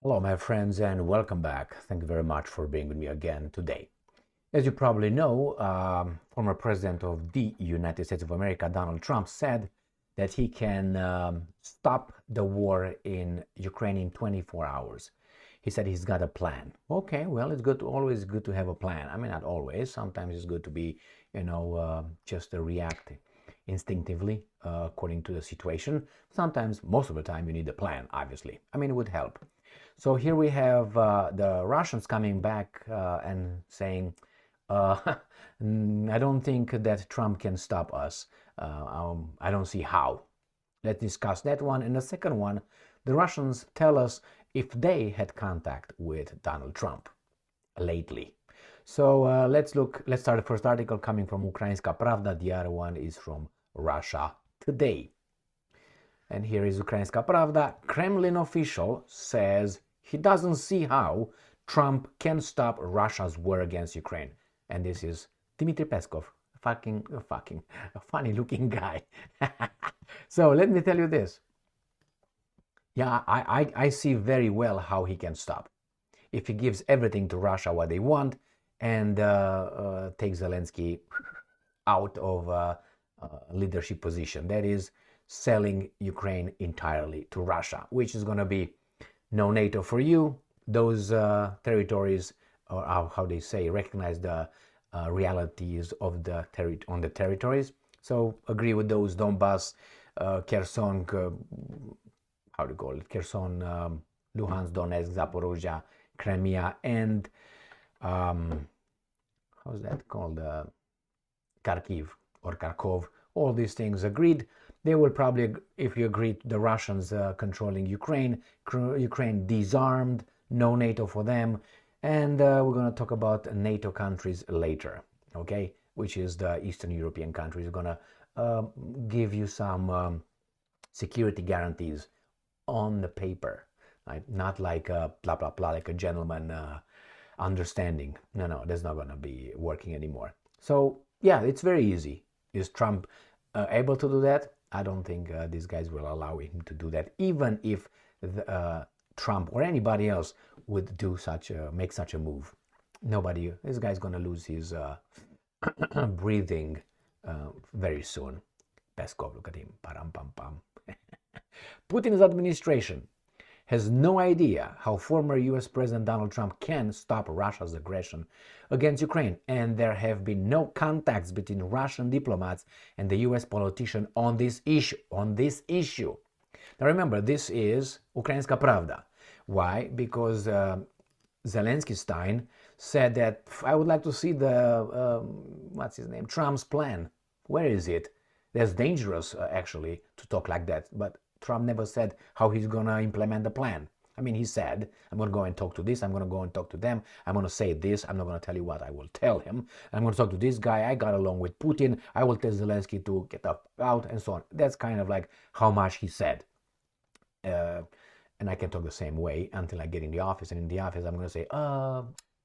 Hello, my friends, and welcome back. Thank you very much for being with me again today. As you probably know, former President of the United States of America, Donald Trump, said that he can stop the war in Ukraine in 24 hours. He said he's got a plan. Okay, well, it's always good to have a plan. I mean, not always. Sometimes it's good to be, just react instinctively according to the situation. Sometimes, most of the time, you need a plan, obviously. I mean, it would help. So here we have the Russians coming back and saying, I don't think that Trump can stop us. I don't see how. Let's discuss that one. And the second one, the Russians tell us if they had contact with Donald Trump lately. So let's start the first article coming from Ukrainska Pravda. The other one is from Russia Today. And here is Ukrainska Pravda. Kremlin official says he doesn't see how Trump can stop Russia's war against Ukraine. And this is Dmitry Peskov, a funny looking guy. So let me tell you this. Yeah, I see very well how he can stop. If he gives everything to Russia what they want and takes Zelensky out of leadership position. That is selling Ukraine entirely to Russia, which is going to be no NATO for you. Those territories, or how they say, recognize the realities of the on the territories. So agree with those Donbass, Kherson, how do you call it? Kherson, Luhansk, Donetsk, Zaporozhia, Crimea, and how's that called? Kharkiv or Kharkov. All these things agreed. They will probably, if you agree, the Russians controlling Ukraine, Ukraine disarmed, no NATO for them, and we're going to talk about NATO countries later, okay? Which is the Eastern European countries. We're going to give you some security guarantees on the paper, right? Not like blah blah blah, like a gentleman understanding. No, that's not going to be working anymore. So yeah, it's very easy. Is Trump able to do that? I don't think these guys will allow him to do that, even if Trump or anybody else would make such a move. Nobody. This guy's gonna lose his breathing very soon. Peskov, look at him. Param pam pam. Putin's administration has no idea how former US President Donald Trump can stop Russia's aggression against Ukraine, and there have been no contacts between Russian diplomats and the US politician on this issue. Now remember, this is Ukrainska Pravda. Why? Because Zelensky Stein said that I would like to see the what's his name, Trump's plan. Where is it? That's dangerous, actually, to talk like that. But Trump never said how he's going to implement the plan. I mean, he said, I'm going to go and talk to this, I'm going to go and talk to them, I'm going to say this, I'm not going to tell you what I will tell him. I'm going to talk to this guy, I got along with Putin, I will tell Zelensky to get out, and so on. That's kind of like how much he said. And I can talk the same way until I get in the office, and in the office I'm going to say,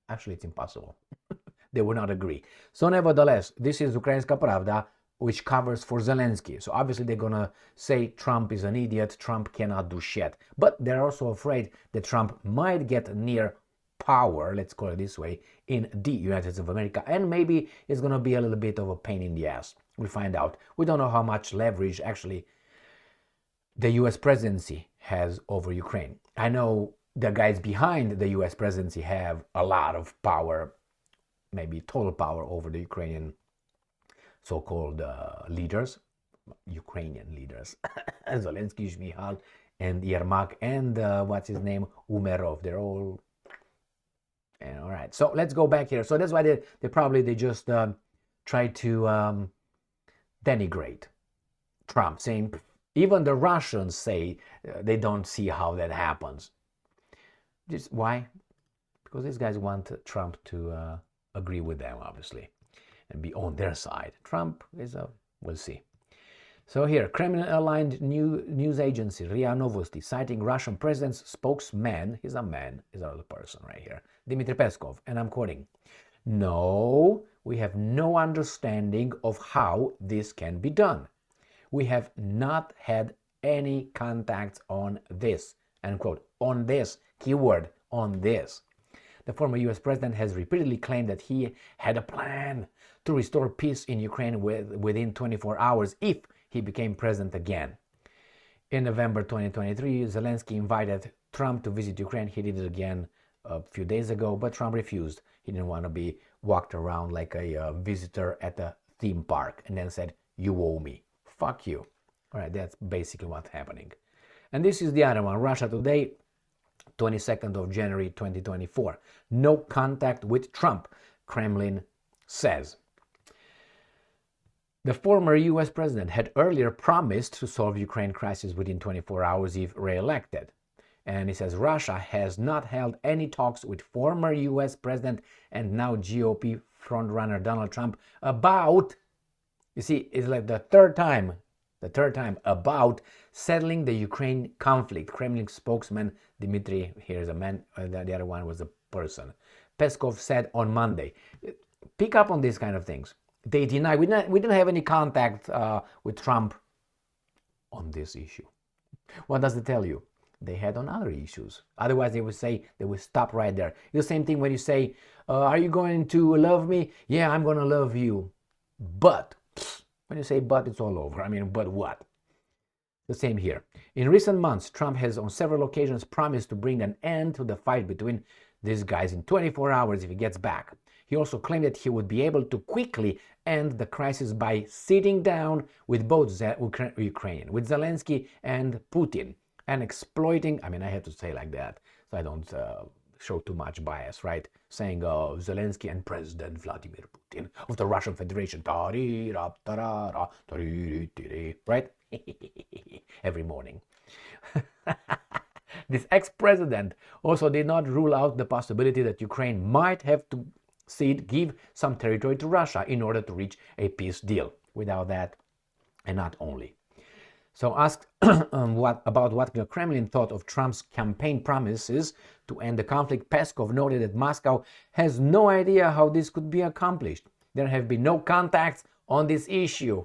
actually it's impossible. They will not agree. So nevertheless, this is Ukrainska Pravda, which covers for Zelensky. So obviously they're gonna say Trump is an idiot, Trump cannot do shit. But they're also afraid that Trump might get near power, let's call it this way, in the United States of America, and maybe it's gonna be a little bit of a pain in the ass. We'll find out. We don't know how much leverage actually the US presidency has over Ukraine. I know the guys behind the US presidency have a lot of power, maybe total power over the Ukrainian so-called leaders, Ukrainian leaders, Zelensky, Shmihal, and Yermak, and what's his name, Umerov. They're all, and all right. So let's go back here. So that's why they just try to denigrate Trump, saying even the Russians say they don't see how that happens. Just why? Because these guys want Trump to agree with them, obviously, and be on their side. Trump is we'll see. So here, Kremlin-aligned news agency RIA Novosti, citing Russian president's spokesman, he's a man, he's a person right here, Dmitry Peskov, and I'm quoting, "No, we have no understanding of how this can be done. We have not had any contacts on this," end quote. on this, keyword on this. The former US president has repeatedly claimed that he had a plan to restore peace in Ukraine within 24 hours if he became president again. In November 2023, Zelensky invited Trump to visit Ukraine. He did it again a few days ago, but Trump refused. He didn't want to be walked around like a visitor at a theme park and then said, "You owe me." Fuck you. All right, that's basically what's happening. And this is the other one, Russia Today, 22nd of January 2024. No contact with Trump, Kremlin says. The former US president had earlier promised to solve Ukraine crisis within 24 hours if re-elected. And he says Russia has not held any talks with former US president and now GOP frontrunner Donald Trump about, you see, it's like the third time about settling the Ukraine conflict. Kremlin spokesman Dmitry, here's a man, the other one was a person. Peskov said on Monday. Pick up on these kind of things. They deny, we didn't have any contact with Trump on this issue. What does it tell you? They had on other issues. Otherwise, they would say, they would stop right there. It's the same thing when you say, are you going to love me? Yeah, I'm going to love you. But, when you say but, it's all over. I mean, but what? The same here. In recent months, Trump has on several occasions promised to bring an end to the fight between these guys in 24 hours if he gets back. He also claimed that he would be able to quickly end the crisis by sitting down with both Ukrainian, with Zelensky and Putin, and exploiting, I mean, I have to say like that, so I don't show too much bias, right? Saying Zelensky and President Vladimir Putin of the Russian Federation, right? Every morning. This ex-president also did not rule out the possibility that Ukraine might have to give some territory to Russia in order to reach a peace deal. Without that, and not only. So asked about what the Kremlin thought of Trump's campaign promises to end the conflict, Peskov noted that Moscow has no idea how this could be accomplished. There have been no contacts on this issue.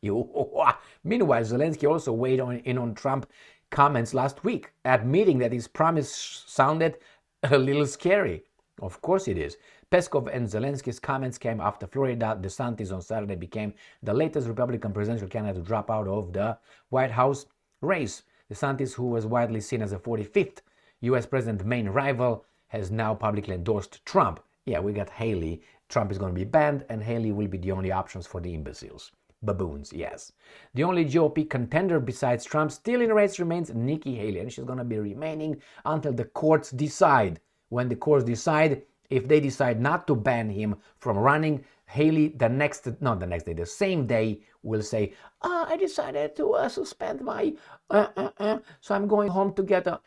Meanwhile, Zelensky also weighed in on Trump comments last week, admitting that his promise sounded a little scary. Of course it is. Peskov and Zelensky's comments came after Florida DeSantis on Saturday became the latest Republican presidential candidate to drop out of the White House race. DeSantis, who was widely seen as the 45th U.S. president's main rival, has now publicly endorsed Trump. Yeah, we got Haley. Trump is going to be banned, and Haley will be the only options for the imbeciles. Baboons, yes. The only GOP contender besides Trump still in the race remains Nikki Haley, and she's going to be remaining until the courts decide. When the courts decide, if they decide not to ban him from running, Haley the same day will say, I decided to suspend my, so I'm going home to get a,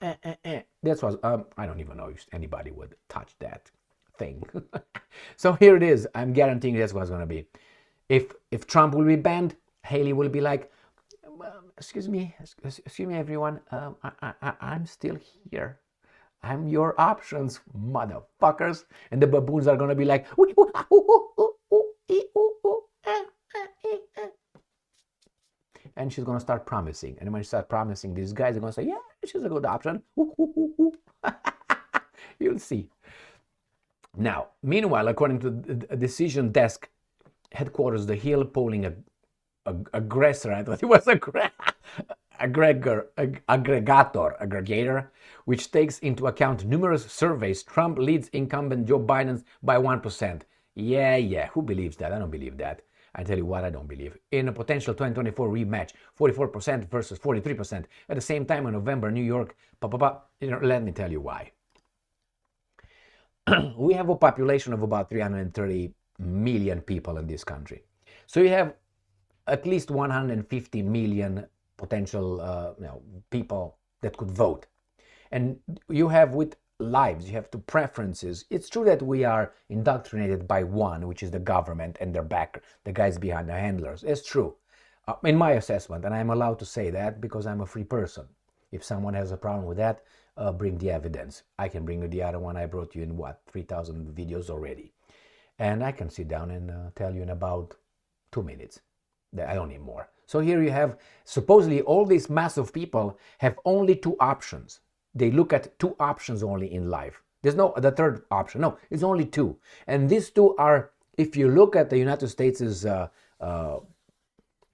That's what, I don't even know if anybody would touch that thing. So here it is. I'm guaranteeing that's what's going to be. If Trump will be banned, Haley will be like, excuse me, everyone, I'm still here. I'm your options, motherfuckers. And the baboons are going to be like, and she's going to start promising. And when she starts promising, these guys are going to say, yeah, she's a good option. You'll see. Now, meanwhile, according to the decision desk headquarters, the Hill polling aggressor, I thought it was aggregator, which takes into account numerous surveys, Trump leads incumbent Joe Biden by 1%. Yeah, who believes that? I don't believe that. I tell you what I don't believe. In a potential 2024 rematch, 44% versus 43%. At the same time in November, New York, let me tell you why. We have a population of about 330 million people in this country. So you have at least 150 million potential people that could vote. And you have with lives, you have two preferences. It's true that we are indoctrinated by one, which is the government and their backer, the guys behind the handlers. It's true. In my assessment, and I'm allowed to say that because I'm a free person. If someone has a problem with that, bring the evidence. I can bring you the other one I brought you in 3,000 videos already. And I can sit down and tell you in about 2 minutes. I don't need more. So here you have, supposedly all this mass of people have only two options. They look at two options only in life. There's no the third option. No, it's only two. And these two are, if you look at the United States'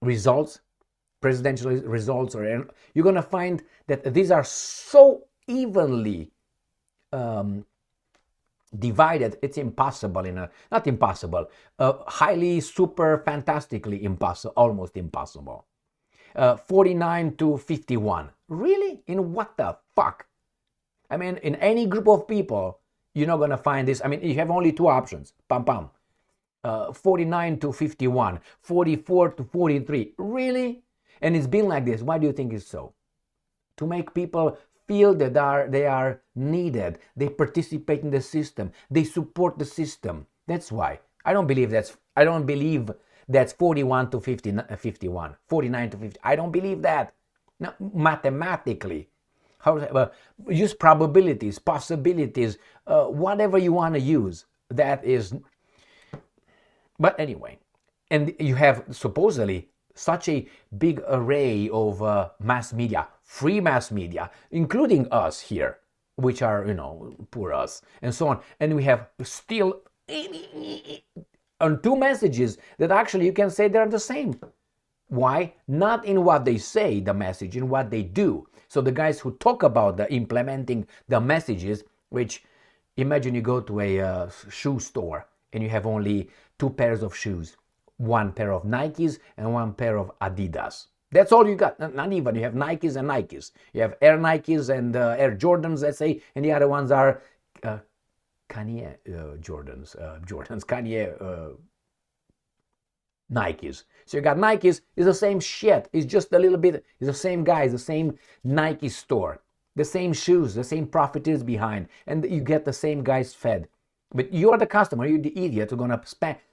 results, presidential results, you're going to find that these are so evenly divided. It's impossible, not impossible, highly, super, fantastically impossible, almost impossible. 49 to 51. Really? In what the fuck? I mean, in any group of people, you're not going to find this. I mean, you have only two options. Pam pam. 49 to 51. 44 to 43. Really? And it's been like this. Why do you think it's so? To make people feel that they are needed. They participate in the system. They support the system. That's why. I don't believe that's 41 to 51. 49 to 50. I don't believe that. No, mathematically. Use probabilities, possibilities, whatever you want to use. That is. But anyway, and you have supposedly such a big array of mass media, free mass media, including us here, which are, poor us, and so on. And we have still on two messages that actually you can say they're the same. Why? Not in what they say, the message, in what they do. So the guys who talk about the implementing the messages, which imagine you go to a shoe store and you have only two pairs of shoes, one pair of Nikes and one pair of Adidas. That's all you got. Not even. You have Nikes and Nikes. You have Air Nikes and Air Jordans, let's say, and the other ones are Kanye Jordans, Kanye Nikes. So you got Nikes, it's the same shit. It's just a little bit, it's the same guys, the same Nike store, the same shoes, the same profit is behind, and you get the same guys fed. But you're the customer, you're the idiot who's gonna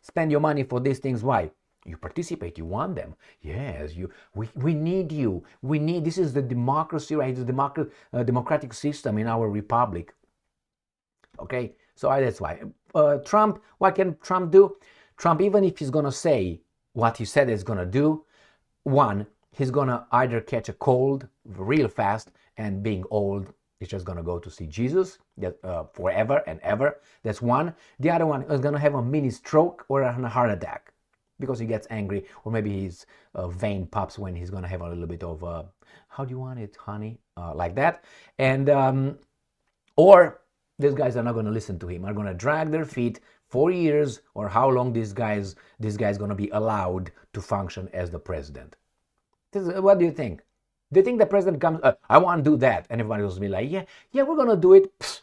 spend your money for these things. Why? You participate, you want them. Yes, we need you. This is the democracy, right? It's the democratic system in our republic. Okay, so that's why. Trump, what can Trump do? Trump, even if he's going to say what he said he's going to do, one, he's going to either catch a cold real fast, and being old, he's just going to go to see Jesus forever and ever. That's one. The other one is going to have a mini stroke or a heart attack because he gets angry, or maybe his vein pops when he's going to have a little bit of, how do you want it, honey? Like that. And, or these guys are not going to listen to him, are going to drag their feet 4 years, or how long this guy's going to be allowed to function as the president. What do you think? Do you think the president comes, I want to do that, and everybody will be like, yeah, we're going to do it.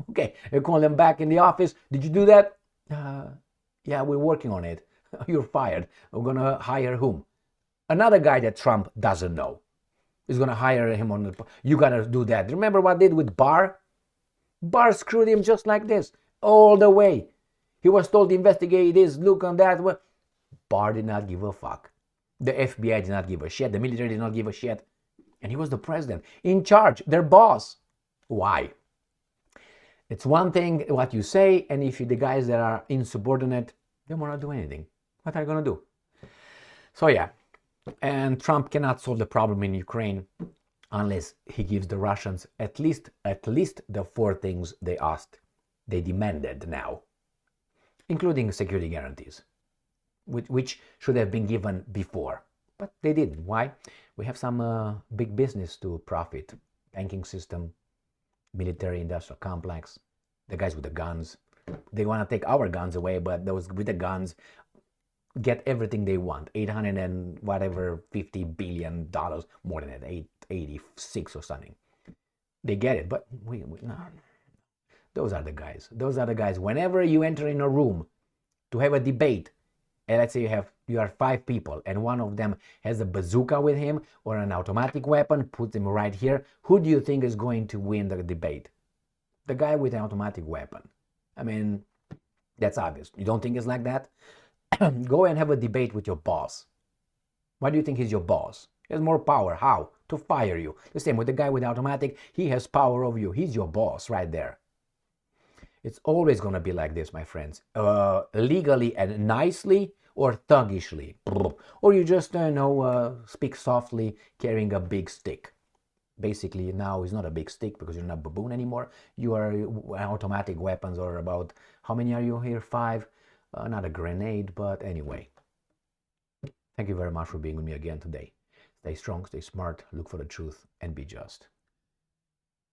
Okay, you call them back in the office. Did you do that? Yeah, we're working on it. You're fired. We're going to hire whom? Another guy that Trump doesn't know. He's going to hire him on the, you got to do that. Remember what they did with Barr? Barr screwed him just like this, all the way. He was told to investigate this, look on that. Barr did not give a fuck. The FBI did not give a shit. The military did not give a shit. And he was the president, in charge, their boss. Why? It's one thing what you say, and if the guys that are insubordinate, they will not do anything. What are you going to do? So yeah, and Trump cannot solve the problem in Ukraine unless he gives the Russians at least the 4 things they asked, they demanded now, including security guarantees, which should have been given before, but they didn't. Why? We have some big business to profit: banking system, military industrial complex, the guys with the guns. They want to take our guns away, but those with the guns get everything they want. 800 and whatever, $50 billion, more than that, 886 or something. They get it, but we no. Those are the guys. Those are the guys. Whenever you enter in a room to have a debate, and let's say you are 5 people, and one of them has a bazooka with him or an automatic weapon, puts him right here, who do you think is going to win the debate? The guy with an automatic weapon. I mean, that's obvious. You don't think it's like that? Go and have a debate with your boss. Why do you think he's your boss? He has more power. How? To fire you. The same with the guy with the automatic. He has power over you. He's your boss right there. It's always going to be like this, my friends. Legally and nicely, or thuggishly. Or you just, speak softly, carrying a big stick. basically now is not a big stick because you're not a baboon anymore. You are automatic weapons, or about, how many are you here? 5. Not a grenade, but anyway. Thank you very much for being with me again today. Stay strong, stay smart, look for the truth, and be just.